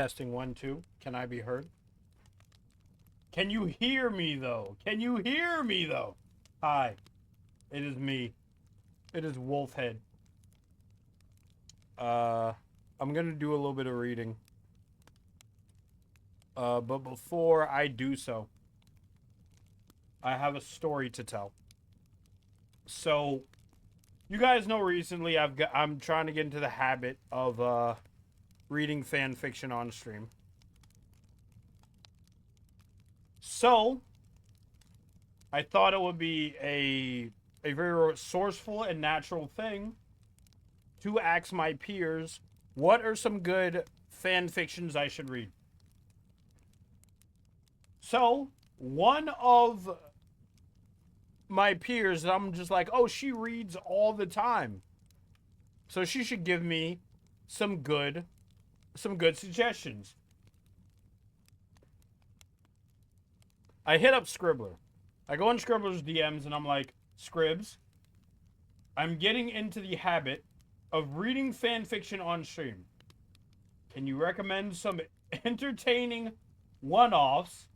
Testing 1, 2. Can I be heard? Can you hear me, though? Can you hear me, though? Hi. It is me. It is Wolfhead. I'm gonna do a little bit of reading. But before I do so, I have a story to tell. So, you guys know recently I'm trying to get into the habit of, reading fan fiction on stream. So, I thought it would be a very resourceful and natural thing to ask my peers, what are some good fan fictions I should read? So, one of my peers, I'm just like, oh, she reads all the time, so she should give me some good suggestions. I hit up Scribbler. I go in Scribbler's DMs and I'm like, Scribs, I'm getting into the habit of reading fan fiction on stream. Can you recommend some entertaining one-offs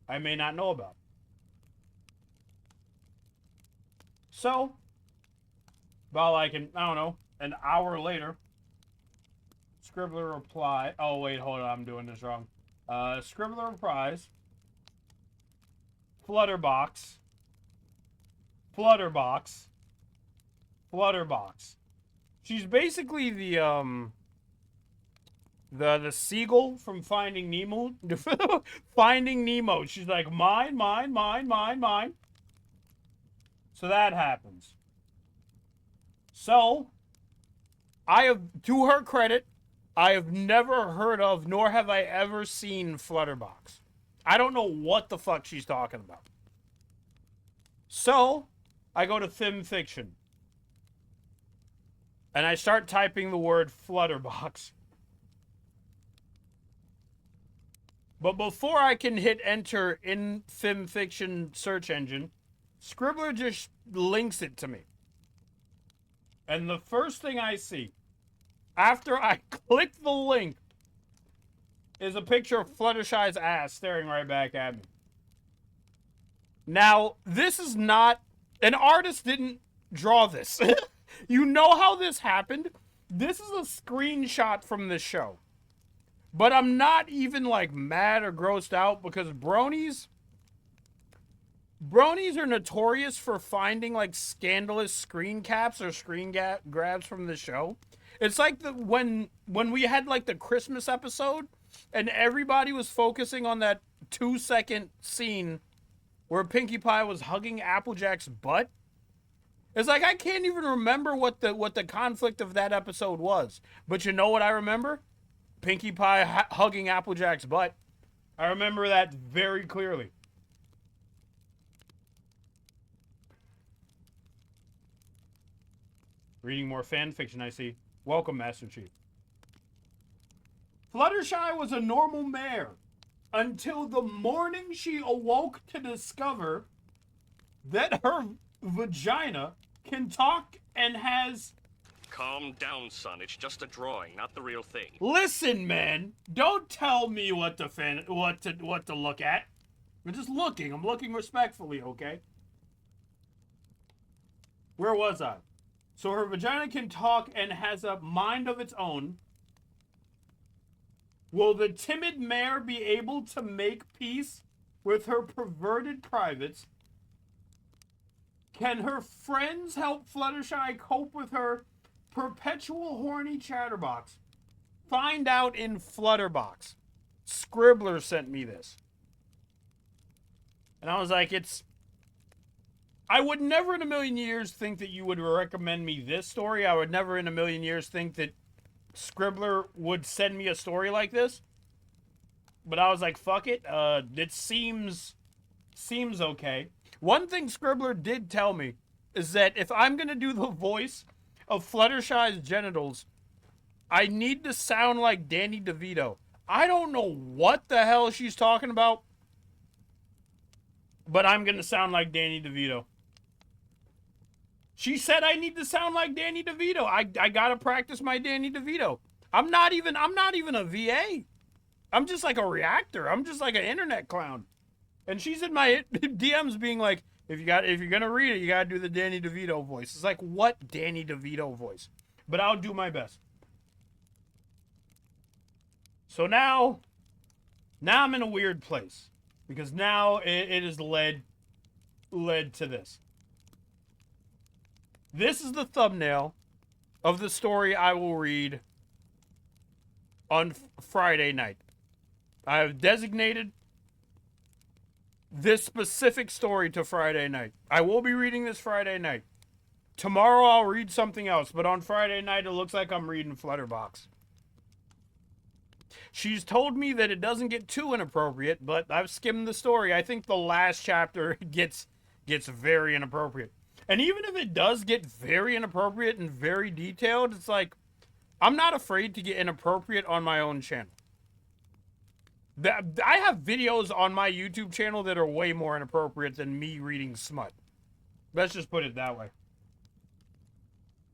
I may not know about? So, about like I don't know, an hour later, Scribbler reply. Oh wait, hold on, I'm doing this wrong. Scribbler replies. Flutterbox. She's basically the seagull from Finding Nemo. Finding Nemo. She's like, mine. So that happens. So, to her credit, I have never heard of, nor have I ever seen Flutterbox. I don't know what the fuck she's talking about. So, I go to FimFiction. And I start typing the word Flutterbox. But before I can hit enter in FimFiction search engine, Scribbler just links it to me. And the first thing I see, after I click the link, is a picture of Fluttershy's ass staring right back at me. Now, this is not... An artist didn't draw this. You know how this happened? This is a screenshot from the show. But I'm not even, like, mad or grossed out because Bronies are notorious for finding, like, scandalous screen caps or screen grabs from the show. It's like when we had, like, the Christmas episode and everybody was focusing on that 2-second scene where Pinkie Pie was hugging Applejack's butt. It's like I can't even remember what the conflict of that episode was. But you know what I remember? Pinkie Pie hugging Applejack's butt. I remember that very clearly. Reading more fan fiction, I see. Welcome, Master Chief. Fluttershy was a normal mare until the morning she awoke to discover that her vagina can talk and has... Calm down, son. It's just a drawing, not the real thing. Listen, man. Don't tell me what to look at. I'm just looking. I'm looking respectfully, okay? Where was I? So her vagina can talk and has a mind of its own. Will the timid mare be able to make peace with her perverted privates? Can her friends help Fluttershy cope with her perpetual horny chatterbox? Find out in Flutterbox. Scribbler sent me this. And I was like, I would never in a million years think that you would recommend me this story. I would never in a million years think that Scribbler would send me a story like this. But I was like, fuck it. It seems okay. One thing Scribbler did tell me is that if I'm going to do the voice of Fluttershy's genitals, I need to sound like Danny DeVito. I don't know what the hell she's talking about, but I'm going to sound like Danny DeVito. She said I need to sound like Danny DeVito. I got to practice my Danny DeVito. I'm not even a VA. I'm just like a reactor. I'm just like an internet clown. And she's in my DMs being like, if you're gonna read it, you gotta do the Danny DeVito voice. It's like, what Danny DeVito voice? But I'll do my best. So now I'm in a weird place. Because now it is led to this. This is the thumbnail of the story I will read on Friday night. I have designated this specific story to Friday night. I will be reading this Friday night. Tomorrow I'll read something else, but on Friday night it looks like I'm reading Flutterbox. She's told me that it doesn't get too inappropriate, but I've skimmed the story. I think the last chapter gets very inappropriate. And even if it does get very inappropriate and very detailed, it's like, I'm not afraid to get inappropriate on my own channel. I have videos on my YouTube channel that are way more inappropriate than me reading smut. Let's just put it that way.